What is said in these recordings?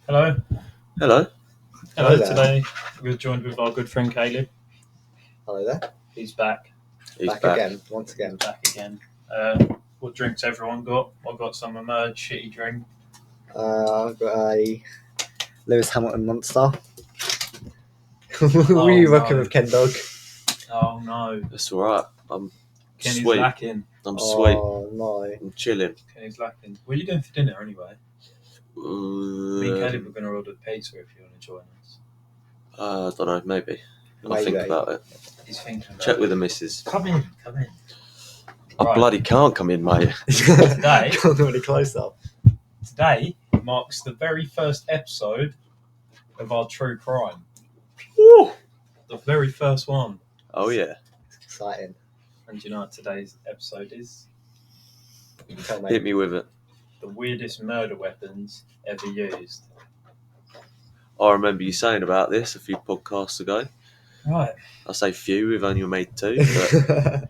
Hello. Hello. Hello. there. Today we're joined with our good friend Caleb. Hello there. He's back. He's Back again, once He's again. back again. What drinks everyone got? I've got some Emerge shitty drink. I've got a Lewis Hamilton Monster. Were you rocking no. with Ken Dog? Oh no, That's all right. I'm Kenny's sweet. lacking. I'm sweet. Oh no. I'm chilling. Kenny's lacking. What are you doing for dinner anyway? Me and Caleb are going to order pizza if you want to join us. I don't know. Maybe. I'll Maybe. think about it. He's thinking about Check it. with the missus. Come in. I Right. bloody can't come in, mate. Today? Can't go any closer. Today marks the very first episode of our true crime. Woo! The very first one. Oh yeah. It's exciting. And do you know what today's episode is? Tell me. Hit me with it. The weirdest murder weapons ever used. I remember you saying about this a few podcasts ago. Right. I say few. We've only made two. But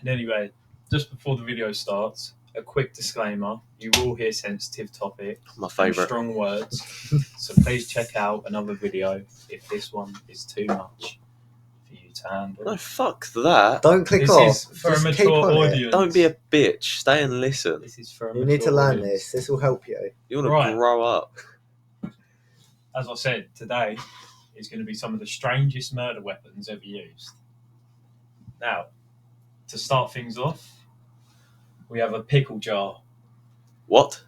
And anyway, just before the video starts, a quick disclaimer. You will hear sensitive topics my and favourite. strong words. So please check out another video if this one is too much for you to handle. No, fuck that. Don't click This off. is for a Just keep mature on it. audience. Don't be a bitch. Stay and listen. This is for a You need to mature learn audience. this. This will help you. You want to Right. grow up. As I said, today is going to be some of the strangest murder weapons ever used. Now, to start things off, we have a pickle jar. What?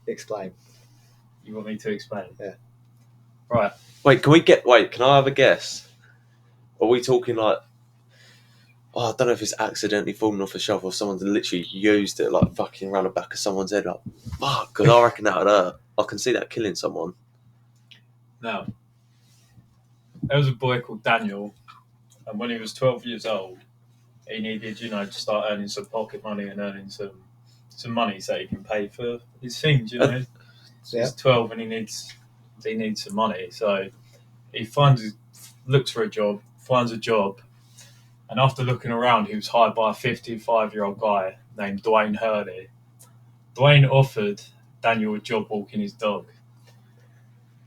Explain. You want me to explain? Yeah. Right. Wait, can I have a guess? Are we talking like, I don't know if it's accidentally fallen off a shelf or someone's literally used it, like fucking around the back of someone's head, like, fuck, because I reckon that would hurt. I can see that killing someone. Now, there was a boy called Daniel, and when he was 12 years old, he needed, to start earning some pocket money and earning some money so he can pay for his things, So he's 12 and he needs some money. So he looks for a job, finds a job, and after looking around, he was hired by a 55-year-old guy named Dwayne Hurley. Dwayne offered Daniel a job walking his dog.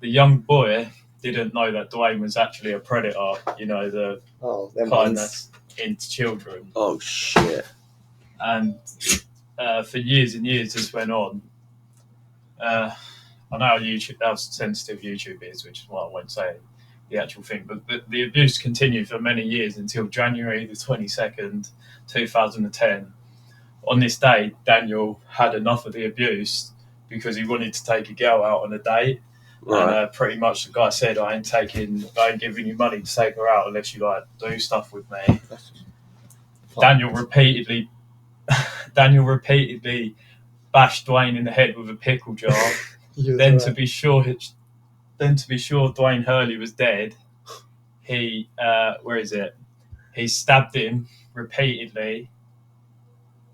The young boy didn't know that Dwayne was actually a predator, the them kind ones. that's into children. Oh, shit. And for years and years this went on. I know how sensitive YouTube is, which is why I won't say the actual thing, but the abuse continued for many years until January the 22nd, 2010. On this day, Daniel had enough of the abuse because he wanted to take a girl out on a date. Right. And pretty much the guy said, I ain't giving you money to take her out unless you do stuff with me. Daniel repeatedly bashed Dwayne in the head with a pickle jar. Then to be sure Dwayne Hurley was dead, he he stabbed him repeatedly.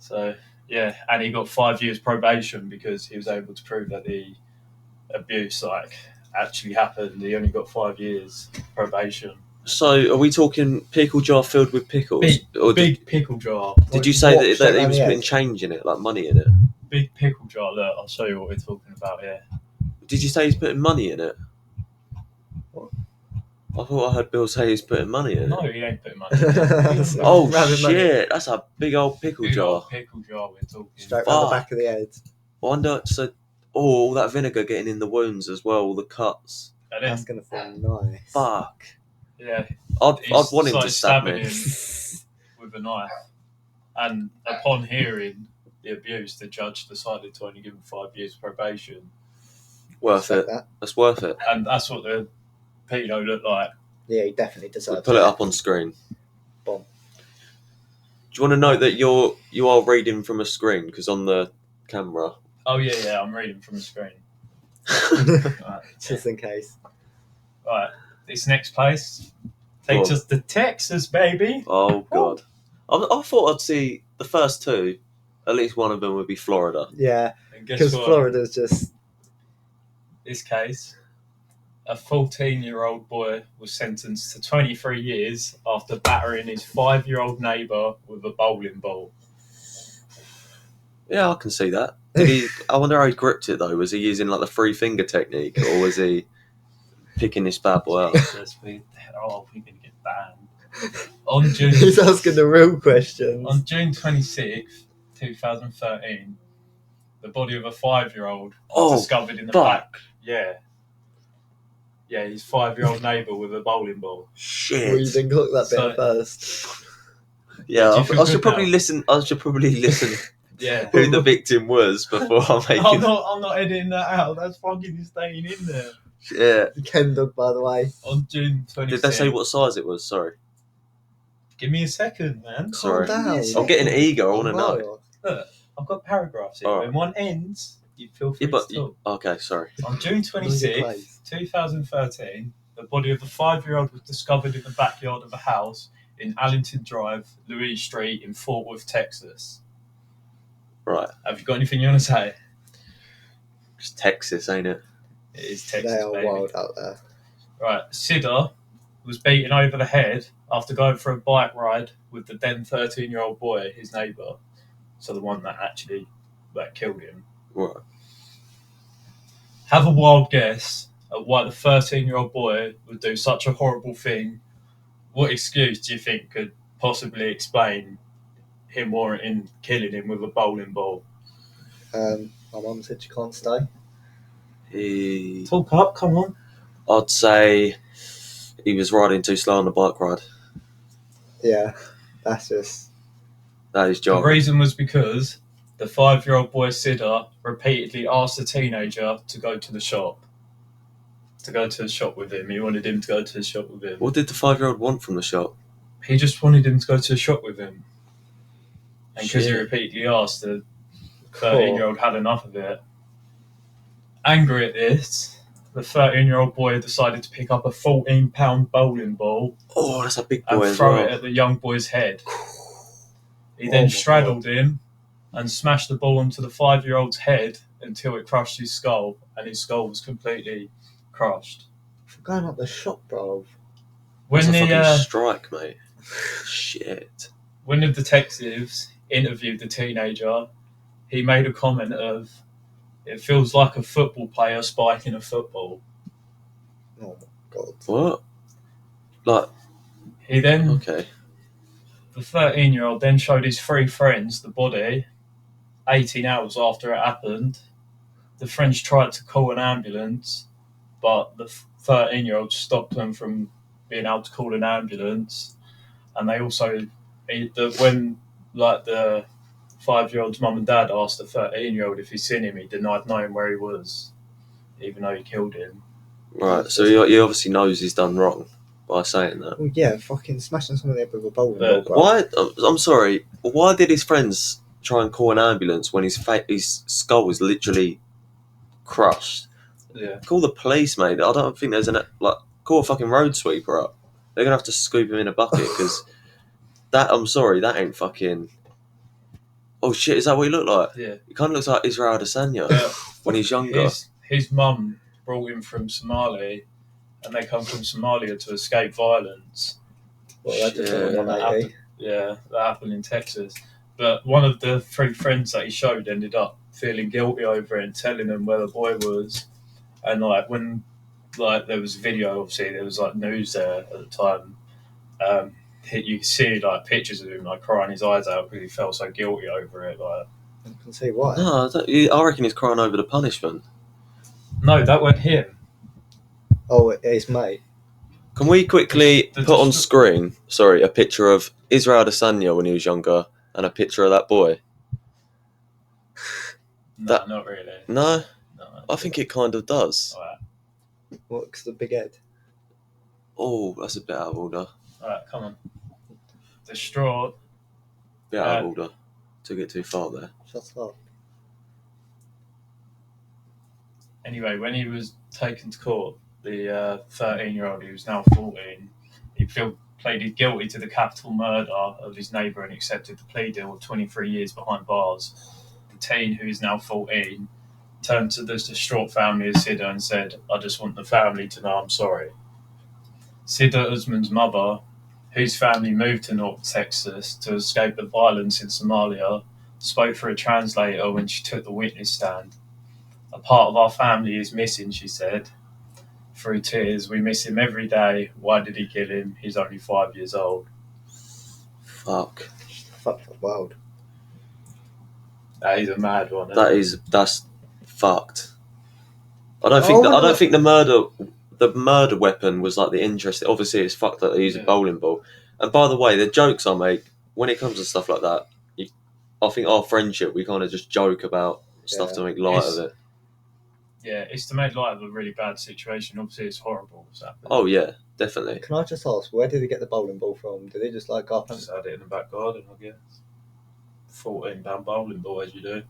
So yeah, and he got 5 years probation because he was able to prove that the abuse actually happened. He only got 5 years probation. So, are we talking pickle jar filled with pickles? Big pickle jar. Did you say that he Straight was down the putting edge? change in it, like money in it? Big pickle jar. Look, I'll show you what we're talking about here. Did you say he's putting money in it? What? I thought I heard Bill say he's putting money in No, it. he ain't putting money in it. Oh, Rabbit money. shit. That's a big old pickle Big jar. old pickle jar we're talking. Straight round the back of the head. I wonder, all that vinegar getting in the wounds as well, all the cuts. And then, That's going to feel nice. Fuck. yeah, I'd he's want him started to stab stabbing me. him with a knife. And upon hearing the abuse, the judge decided to only give him 5 years probation. Worth it. That. That's worth it. And that's what the pedo looked like. Yeah, he definitely We'll deserves put it up on screen. Boom. Do you want to note that you are reading from a screen because on the camera? Oh, yeah, I'm reading from the screen. Right. Just in case. Right, this next place takes us to Texas, baby. Oh god, I thought I'd see the first two. At least one of them would be Florida. Yeah, And guess because what? Florida's just... This case, a 14-year-old boy was sentenced to 23 years after battering his 5-year-old neighbour with a bowling ball. Yeah, I can see that. Did he? I wonder how he gripped it though. Was he using like the 3-finger technique, or was he picking this bad boy up? Jesus, we're going to get banned. On June, He's asking the real questions. on June 26th, 2013, the body of a 5-year-old was Oh, discovered in the fuck. back. Yeah. Yeah, his 5-year-old neighbour with a bowling ball. Shit. Well, you didn't cook that bit So- first. Yeah, Do you I feel should good probably now? listen. I should probably listen Yeah. who the victim was before I make I'm it. not editing that out. That's fucking staying in there. Yeah. Ken dog, by the way. On June 26th. Did they say what size it was? Sorry. Give me a second, man. Sorry. Calm down. I'm getting eager. I want to know. Oh, I've got paragraphs here. Alright. When one ends, you feel free Yeah, but to talk. okay. Sorry. On June Know your 26th, place. 2013, the body of a 5-year-old was discovered in the backyard of a house in Allington Drive, Louise Street in Fort Worth, Texas. Right. Have you got anything you want to say? It's Texas, ain't it? It is Texas, they are baby. wild out there. Right, Sidder was beaten over the head after going for a bike ride with the then 13-year-old boy, his neighbour. So the one that killed him. Right. Have a wild guess at why the 13-year-old boy would do such a horrible thing. What excuse do you think could possibly explain him warranting killing him with a bowling ball? My mum said she can't stay. He. Talk up, come on. I'd say he was riding too slow on the bike ride. Yeah, that's just. That is The John. reason was because the 5-year-old boy Sidder repeatedly asked the teenager to go to the shop. To go to the shop with him. He wanted him to go to the shop with him. What did the 5-year-old want from the shop? He just wanted him to go to the shop with him. And because he Shit. repeatedly asked, the 13-year-old had enough of it. Angry at this, the 13-year-old boy decided to pick up a 14-pound bowling ball Oh, that's a big and boy as throw well. it at the young boy's head. He Oh then my straddled him and smashed the ball onto the 5-year-old's head until it crushed his skull, and his skull was completely crushed. For going up the shop, bro. When That's a fucking the strike, mate. Shit. when the detectives interviewed the teenager, he made a comment of, "It feels like a football player spiking a football." Oh my god. What? Like, He then, okay. the 13-year-old then showed his 3 friends the body 18 hours after it happened. The friends tried to call an ambulance, but the 13-year-old stopped them from being able to call an ambulance. And they also, when the 5-year-old's mum and dad asked the 13-year-old if he'd seen him, he denied knowing where he was, even though he killed him. Right, so he obviously knows he's done wrong by saying that. Well, yeah, fucking smashing somebody up with a bowling ball, But bro. Why? I'm sorry. Why did his friends try and call an ambulance when his skull was literally crushed? Yeah. Call the police, mate. I don't think there's call a fucking road sweeper up. They're gonna have to scoop him in a bucket because that. I'm sorry, that ain't fucking. Oh shit! Is that what he looked like? Yeah. He kind of looks like Israel Adesanya when he's younger. His mum brought him from Somali, and they come from Somalia to escape violence. Well, that just Yeah. went on 180. Yeah, that happened in Texas. But one of the 3 friends that he showed ended up feeling guilty over it and telling them where the boy was. And when there was video, obviously there was news there at the time. You could see pictures of him crying his eyes out because he felt so guilty over it. You can see why. No, I reckon he's crying over the punishment. No, that wasn't him. Oh, it's mate. Can we quickly The put on distri- screen, a picture of Israel Adesanya when he was younger and a picture of that boy? No, not really. No, No. I think it kind of does. Alright, What's the big head? Oh, that's a bit out of order. come on. Distraught. Bit out of order. Took it too far there. Shut up. Anyway, when he was taken to court, the 13-year-old, who was now 14, he pleaded guilty to the capital murder of his neighbour and accepted the plea deal of 23 years behind bars. The teen, who is now 14, turned to the distraught family of Sidder and said, "I just want the family to know I'm sorry." Sidder Usman's mother, whose family moved to North Texas to escape the violence in Somalia, spoke for a translator when she took the witness stand. A part of our family is missing, she said. Through tears, we miss him every day. Why did he kill him? He's only 5 years old. Fuck. Fuck the world. That is a mad one. Isn't it? That's fucked. I don't think the murder weapon was like the interest. Obviously, it's fucked that they use a bowling ball. And by the way, the jokes I make when it comes to stuff like that, I think our friendship, we kind of just joke about stuff to make light of it. Yeah, it's to make light of a really bad situation. Obviously, it's horrible what's happened. Oh yeah, definitely. Can I just ask, where did he get the bowling ball from? Did he just like go up and... Just had it in the back garden, I guess. £14 bowling ball, as you do.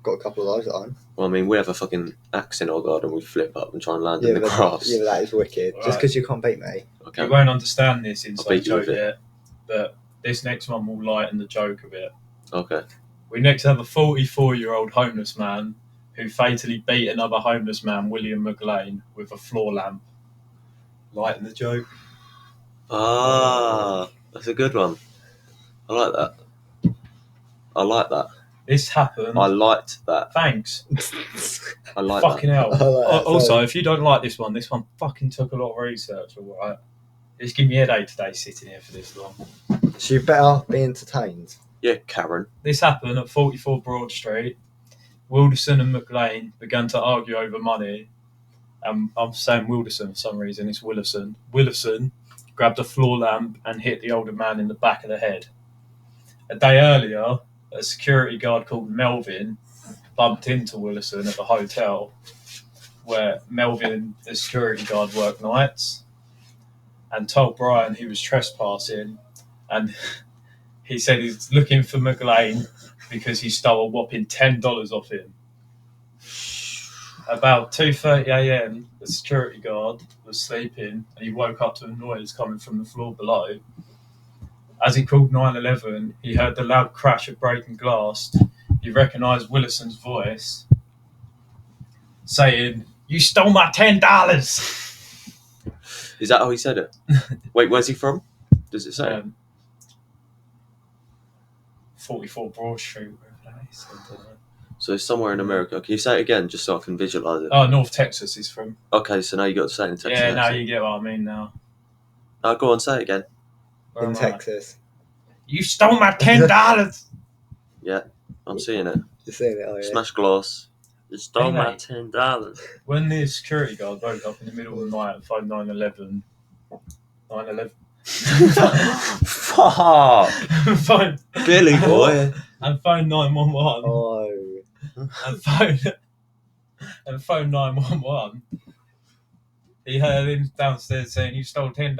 Got a couple of those at home. Well, I mean, we have a fucking axe in our garden. We flip up and try and land in the grass. Yeah, but that is wicked. Right. Just because you can't beat me. Okay. You won't understand this inside beat you joke with it. yet, but this next one will lighten the joke a bit. Okay. We next have a 44-year-old homeless man who fatally beat another homeless man, William McLean, with a floor lamp. Lighten the joke. Ah, that's a good one. I like that. This happened. I liked that. Thanks. I like Fucking that. hell. I like that. Also, if you don't like this one fucking took a lot of research, alright? It's giving me a headache today sitting here for this long. So you better be entertained. Yeah, Karen. This happened at 44 Broad Street. Wilderson and McLean began to argue over money. I'm saying Wilderson for some reason, it's Willison. Willison grabbed a floor lamp and hit the older man in the back of the head. A day earlier, a security guard called Melvin bumped into Willison at the hotel where Melvin, the security guard, worked nights, and told Brian he was trespassing, and he said he's looking for McLean because he stole a whopping $10 off him. About 2:30 a.m, the security guard was sleeping and he woke up to a noise coming from the floor below. As he called 911, he heard the loud crash of breaking glass. He recognised Willison's voice saying, "You stole my $10." Is that how he said it? Wait, where's he from? Does it say? 44 Broad Street, wherever that is. So it's somewhere in America. Can you say it again, just so I can visualise it? Oh, North Texas he's from. Okay, so now you got to say it in Texas. Yeah, now you get what I mean now. No, go on, say it again. Where In am I? Texas. You stole my $10. Yeah, I'm seeing it. You're seeing it, oh yeah. Smash glass. You stole my Anyway. $10. When the security guard woke up in the middle of the night and phoned 911, 911. Fuck! phone, Billy boy. and phone 911. Oh. And phone 911. He heard him downstairs saying, "You stole $10."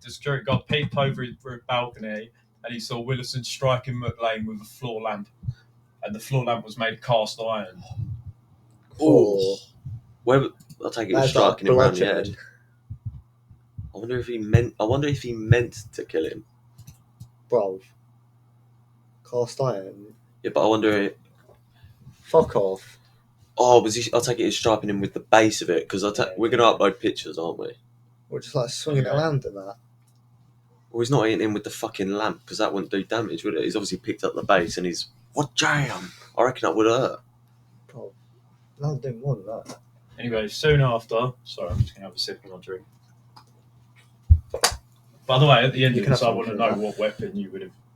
The security guard peeped over his balcony and he saw Willison striking McLean with a floor lamp. And the floor lamp was made of cast iron. Oh. Where? I'll take it was That's like striking him around the head. bludgeoning. I wonder if he meant to kill him. Bro. Cast iron. Yeah, but I wonder. Fuck off. Oh, was he? I'll take it as striking him with the base of it because we're gonna upload pictures, aren't we? Or just like swinging it around and that. Well, he's not hitting him with the fucking lamp because that wouldn't do damage, would it? He's obviously picked up the base and he's what jam? I reckon that would hurt. Bro. No, doing more than that. Anyway, soon after, sorry, I'm just going to have a sip of my drink. By the way, at the end You of can this, have I some want to for know that.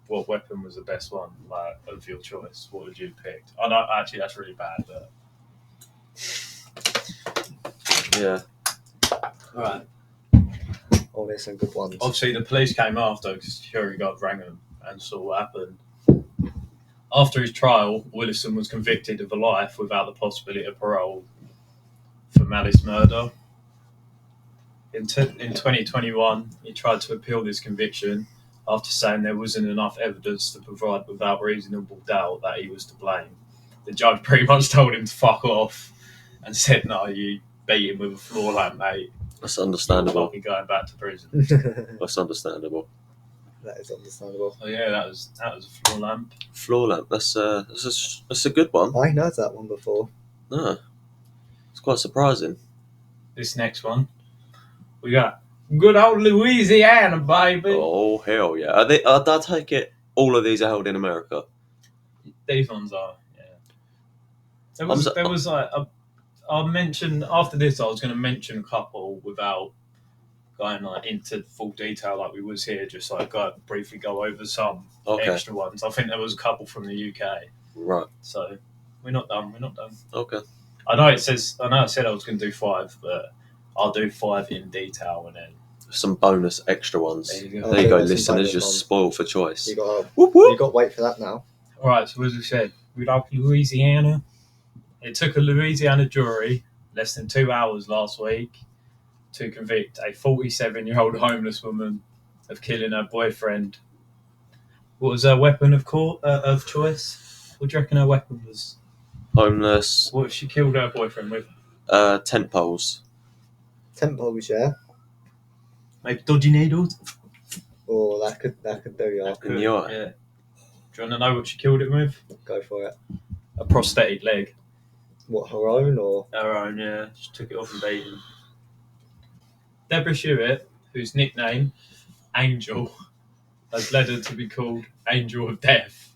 what weapon was the best one, like, of your choice. What would you have picked? I know, actually, that's really bad, but... Yeah. Alright. Oh, there's some good ones. Obviously, the police came after because security guard rang them and saw what happened. After his trial, Willison was convicted of a life without the possibility of parole for malice murder. In 2021, he tried to appeal this conviction after saying there wasn't enough evidence to provide without reasonable doubt that he was to blame. The judge pretty much told him to fuck off and said, "No, you beat him with a floor lamp, mate. That's understandable. You're going back to prison." That's understandable. That is understandable. So yeah, that was a floor lamp. Floor lamp. That's a good one. I heard that one before. No, it's quite surprising. This next one, we got good old Louisiana, baby. Oh hell yeah! I take it all of these are held in America. These ones are, yeah. I'm so- There was like, I'll mention, after this, I was going to mention a couple without going like into full detail like we was here, just like briefly go over some Okay. extra ones. I think there was a couple from the UK. Right. So we're not done. Okay. I know I said I was going to do 5, but I'll do 5 in detail and then. Some bonus extra ones. There you go. There you go, Some listeners. bonus Just ones. spoiled for choice. You got Whoop, whoop. to wait for that now. All right, so as we said, we like Louisiana. It took a Louisiana jury less than 2 hours last week to convict a 47-year-old homeless woman of killing her boyfriend. What was her weapon of choice? What do you reckon her weapon was? Homeless. What she killed her boyfriend with? Tent poles. Tent poles, yeah. Maybe dodgy needles? Oh, that could do, yeah. In the eye. Yeah. Do you want to know what she killed him with? Go for it. A prosthetic leg. What, her own or? Her own, yeah. She took it off and beat him. Deborah Shewitt, whose nickname, Angel, has led her to be called Angel of Death,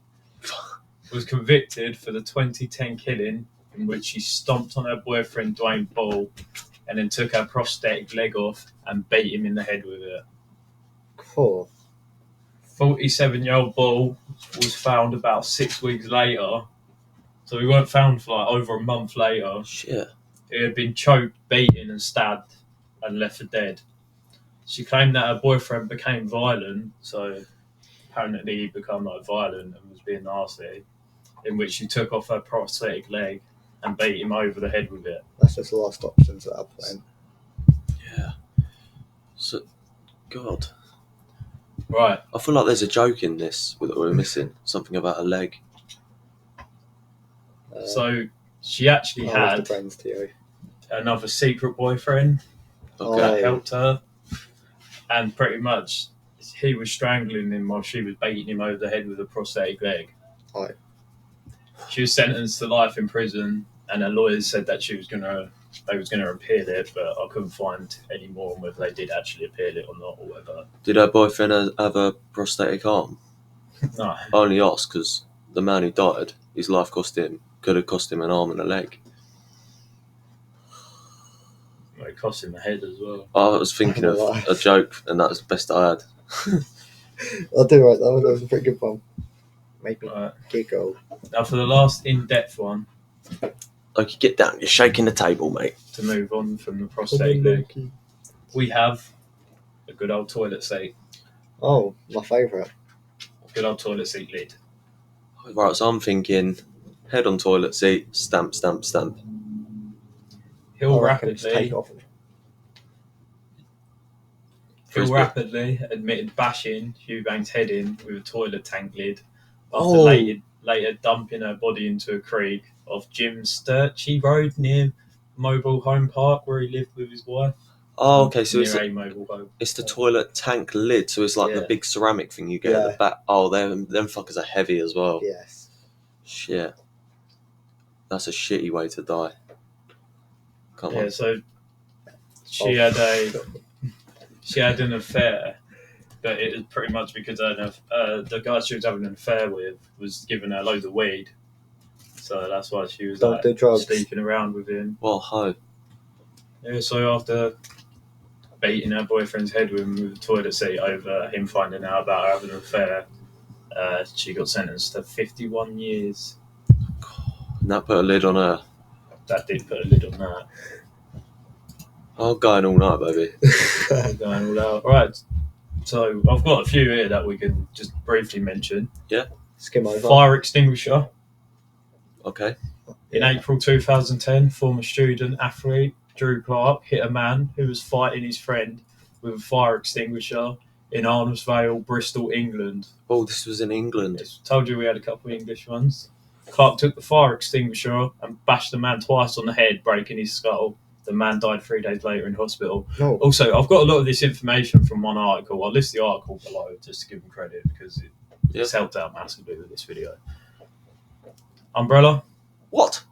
was convicted for the 2010 killing in which she stomped on her boyfriend Dwayne Ball and then took her prosthetic leg off and beat him in the head with it. Cool. 47-year-old Ball was found about 6 weeks later, so he weren't found for like over a month later. Shit. He had been choked, beaten and stabbed and left for dead. She claimed that her boyfriend became violent, so apparently he became like violent and was being nasty, in which she took off her prosthetic leg and beat him over the head with it. That's just the last options at that point. Yeah. So, God. Right. I feel like there's a joke in this that we're missing. Something about a leg. So she actually I love had the brains to you. another secret boyfriend Okay. that helped her, and pretty much he was strangling him while she was beating him over the head with a prosthetic leg. Right. She was sentenced to life in prison, and her lawyers said that they was gonna appeal it, but I couldn't find any more on whether they did actually appeal it or not, or whether. Did her boyfriend have a prosthetic arm? No. I only asked because the man who died, his life could have cost him an arm and a leg. Well, it cost him the head as well. I was thinking of a joke, and that was the best I had. I'll do right. That was a pretty good one. Make me Right. giggle. Now for the last in-depth one, Okay, get down. You're shaking the table, mate. to move on from the prosthetic leg, we have a good old toilet seat. Oh, my favourite. Good old toilet seat lid. Right, so I'm thinking head on toilet seat, stamp, stamp, stamp. He'll I reckon just take rapidly it off. rapidly admitted bashing Eubanks' head in with a toilet tank lid after Oh. later dumping her body into a creek off Jim Sturchy Road near Mobile Home Park where he lived with his wife. Oh, okay, so near a mobile home. it's the toilet tank lid, so it's like the Yeah. big ceramic thing you get at the Yeah. back. Oh, them fuckers are heavy as well. Yes. Shit. That's a shitty way to die. Come Yeah, on. so she had an affair, but it was pretty much because the guy she was having an affair with was giving her loads of weed, so that's why she was Don't do drugs. sneaking around with him. Well, ho. Yeah, so after beating her boyfriend's head with him with a toilet seat over him finding out about her having an affair, she got sentenced to 51 years. And that put a lid on her. That did put a lid on that. I'm going all night, baby. We're going all out. Right, so I've got a few here that we can just briefly mention. Skim over. Fire extinguisher. Okay. In April 2010, former student athlete Drew Clark hit a man who was fighting his friend with a fire extinguisher in Arnhemsvale, Bristol, England. Oh, this was in England. Yes, told you we had a couple of English ones. Clark took the fire extinguisher and bashed the man twice on the head, breaking his skull. The man died 3 days later in hospital. No. Also, I've got a lot of this information from one article. I'll list the article below just to give them credit because it's helped out massively with this video. Umbrella. What?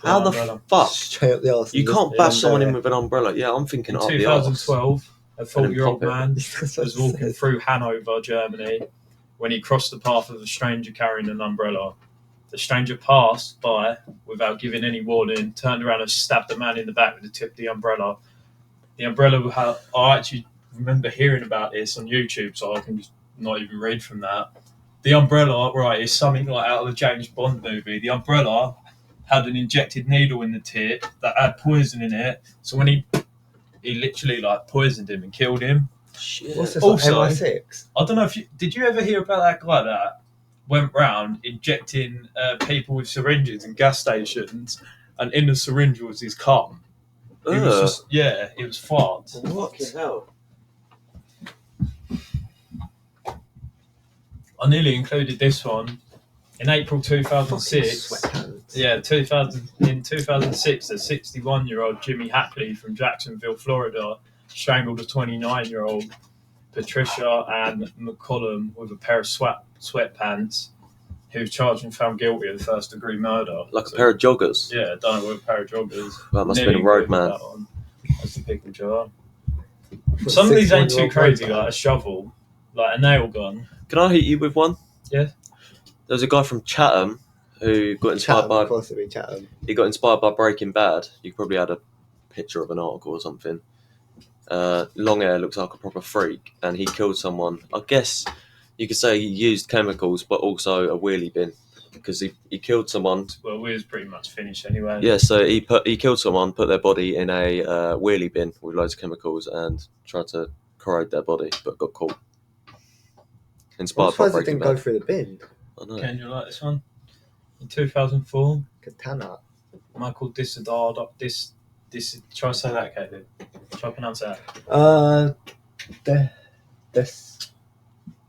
How the Umbrella. fuck? Straight up the arse. You can't bash someone in with an umbrella. Yeah, I'm thinking In up the arse. 2012, a 40-year-old pop it. man was walking through Hanover, Germany, when he crossed the path of a stranger carrying an umbrella. The stranger passed by without giving any warning, turned around and stabbed the man in the back with the tip of the umbrella. The umbrella, I actually remember hearing about this on YouTube, so I can just not even read from that. The umbrella, right, is something like out of the James Bond movie. The umbrella had an injected needle in the tip that had poison in it, so when he literally like poisoned him and killed him. Shit. What's this, Also- like MI6? I don't know if did you ever hear about that guy that went round injecting people with syringes in gas stations, and in the syringe was his cum. It was just, it was fart. What the hell? I nearly included this one. In April Fucking 2006, sweatpants. in 2006, a 61-year-old Jimmy Hackley from Jacksonville, Florida, strangled a 29-year-old Patricia Ann McCollum with a pair of sweatpants. He was charged and found guilty of first-degree murder. Like a pair of joggers. Yeah, I don't know what a pair of joggers. That must have Nearly been a road included man. that one. That's the pickle jar. Some of these ain't too 61-year-old crazy, road man. like a shovel, like a nail gun. Can I hit you with one? Yeah. There was a guy from Chatham who got inspired Chatham, by of course it'd be Chatham. he got inspired by Breaking Bad. You probably had a picture of an article or something. Long hair, looks like a proper freak, and he killed someone. I guess you could say he used chemicals, but also a wheelie bin, because he killed someone. Well, we was pretty much finished anyway. Yeah, so he killed someone, put their body in a wheelie bin with loads of chemicals, and tried to corrode their body, but got caught. I'm Inspired by surprised it Breaking didn't go Bad. through the bin. I know. Can you like this one? In 2004, Katana. Michael Disadard. Try to say that, Caleb. Try to pronounce that.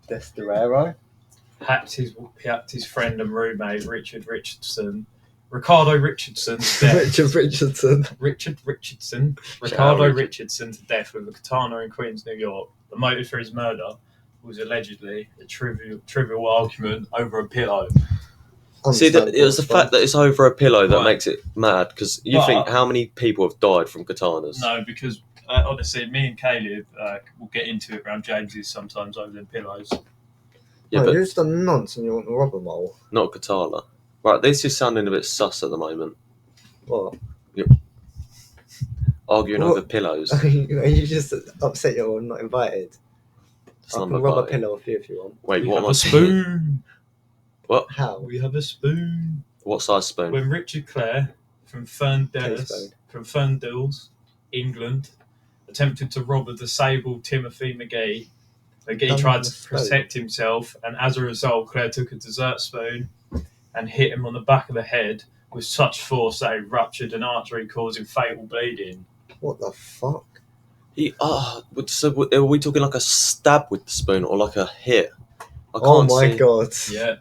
Desterero. Hacked his friend and roommate Ricardo Richardson to death. Richard Richardson. Ricardo Richard. Richardson to death with a katana in Queens, New York. The motive for his murder was allegedly a trivial argument over a pillow. See, it was the fact that it's over a pillow that Right. makes it mad, because you But- think how many people have died from katanas? No, because honestly, me and Caleb will get into it around James's sometimes over them pillows. Yeah, no, but you're just a nonce and you want a rubber mole. not a katana. Right, this is sounding a bit sus at the moment. What? Arguing What? over pillows. Are you just upset you're not invited? I Son can of a rub a guy. pillow off you if you want. Wait, We what have am I a saying? spoon. How? We have a spoon. What size spoon? When Richard Clare from Ferndales, England, attempted to rob a disabled Timothy McGee Done tried with to a spoon. protect himself, and as a result, Clare took a dessert spoon and hit him on the back of the head with such force that it ruptured an artery, causing fatal bleeding. What the fuck? So are we talking like a stab with the spoon or like a hit? I can't Oh my see. god. Yeah.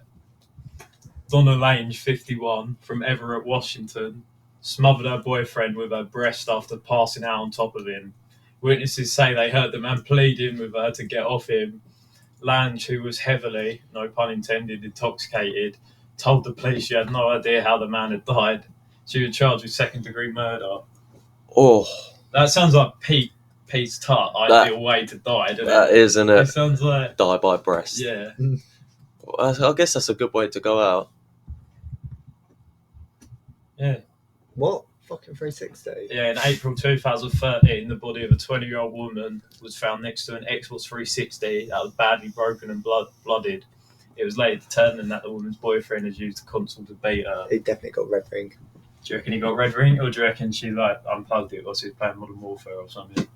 Donna Lange, 51, from Everett, Washington, smothered her boyfriend with her breast after passing out on top of him. Witnesses say they heard the man pleading with her to get off him. Lange, who was heavily, no pun intended, intoxicated, told the police she had no idea how the man had died. She was charged with second-degree murder. Oh, That sounds like Pete's Tut, ideal way to die, doesn't that it? isn't It it? sounds like, Die by breast. yeah. I guess that's a good way to go out. Yeah. What? Fucking 360. Yeah, in April 2013, the body of a 20-year-old woman was found next to an Xbox 360 that was badly broken and blooded. It was later determined that the woman's boyfriend had used the console to beat her. He definitely got red ring. Do you reckon he got red ring, or do you reckon she like unplugged it whilst he was playing Modern Warfare or something?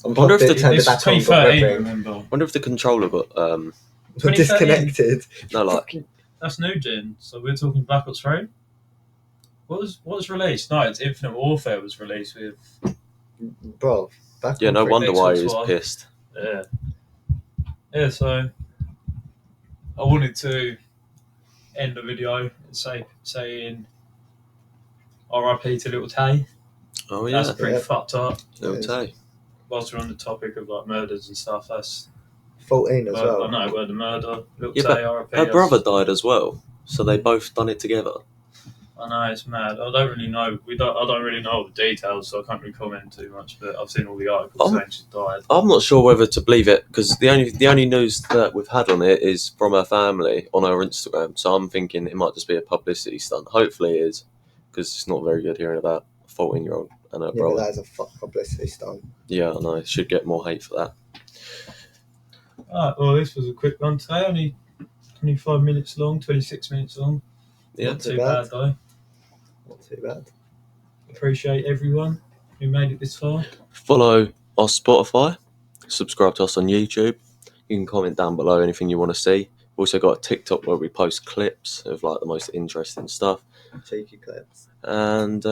wonder if It the- turned This it was back on, got red 2013, ring. remember? Wonder if the controller got 2013. Disconnected. no, like Fucking- That's new gen, so we're talking Black Ops 3? What was released? No, it's Infinite Warfare was released with... Bro, back yeah, on no three- wonder why Xbox he was One. pissed. Yeah. Yeah, so I wanted to end the video saying RIP to Little Tay. Oh yeah, That's pretty Yeah. fucked up. Little Yes. Tay. Whilst we're on the topic of like murders and stuff, that's 14 as I well. know, word of murder. Little Yeah, Tay, RIP. Her brother died as well, so they both done it together. I know it's mad. I don't really know. I don't really know all the details, so I can't really comment too much. But I've seen all the articles saying she's died. I'm not sure whether to believe it because the only news that we've had on it is from her family on her Instagram. So I'm thinking it might just be a publicity stunt. Hopefully it is, because it's not very good hearing about a 14-year-old and her Yeah, but brother. that is a fuck publicity stunt. Yeah, I know. Should get more hate for that. Alright, well, this was a quick one today. Only 25 minutes long, 26 minutes long. Yeah. Not too bad though. Not too bad. Appreciate everyone who made it this far. Follow our Spotify. Subscribe to us on YouTube. You can comment down below anything you want to see. We've also got a TikTok where we post clips of like the most interesting stuff. Cheeky clips. And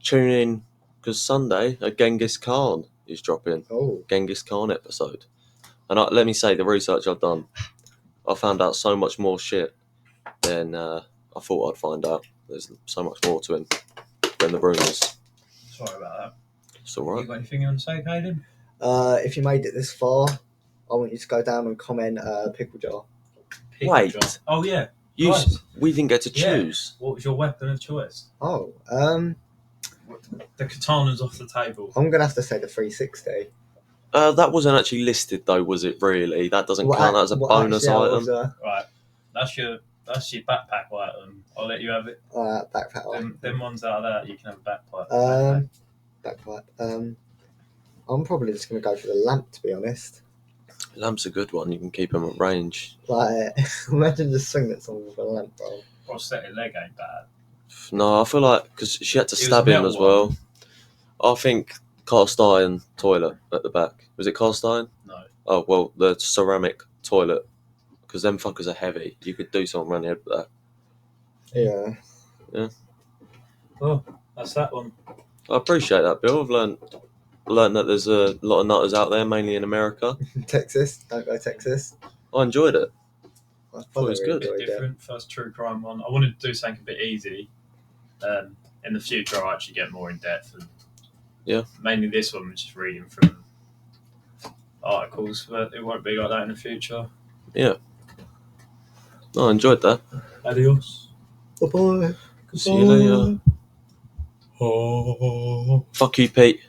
tune in because Sunday a Genghis Khan is dropping. Oh, Genghis Khan episode. And let me say, the research I've done, I found out so much more shit than I thought I'd find out. There's so much more to him than the rumours. Sorry about that. It's alright. You got anything you want to say, Caden? if you made it this far, I want you to go down and comment pickle jar. Wait. Jar. Oh yeah. You, Right. we didn't get to Yeah. choose. What was your weapon of choice? Oh, The katana's off the table. I'm gonna have to say the 360. That wasn't actually listed though, was it? Really? That doesn't count as a bonus item. Right. That's your backpack item. I'll let you have it. Backpack. Them ones out of that, you can have a backpack. Backpack. I'm probably just gonna go for the lamp, to be honest. Lamp's a good one. You can keep him at range. Like, imagine just swinging at someone with a lamp, bro. Prosthetic leg ain't bad. No, I feel like because she had to It was stab a him metal as well. I think cast iron toilet at the back. Was it cast iron? No. Oh well, the ceramic toilet, because them fuckers are heavy. You could do something around the head with that. Yeah. Well, that's that one. I appreciate that, Bill. I've learned that there's a lot of nutters out there, mainly in America. Texas. Don't go Texas. I enjoyed it. I Thought it was good. enjoyed it. Different. First true crime one. I wanted to do something a bit easy. In the future, I'll actually get more in depth. And Yeah. Mainly this one, was just reading from articles, but it won't be like that in the future. No, I enjoyed that. Adios. Bye-bye. See you later. Fuck you, Pete.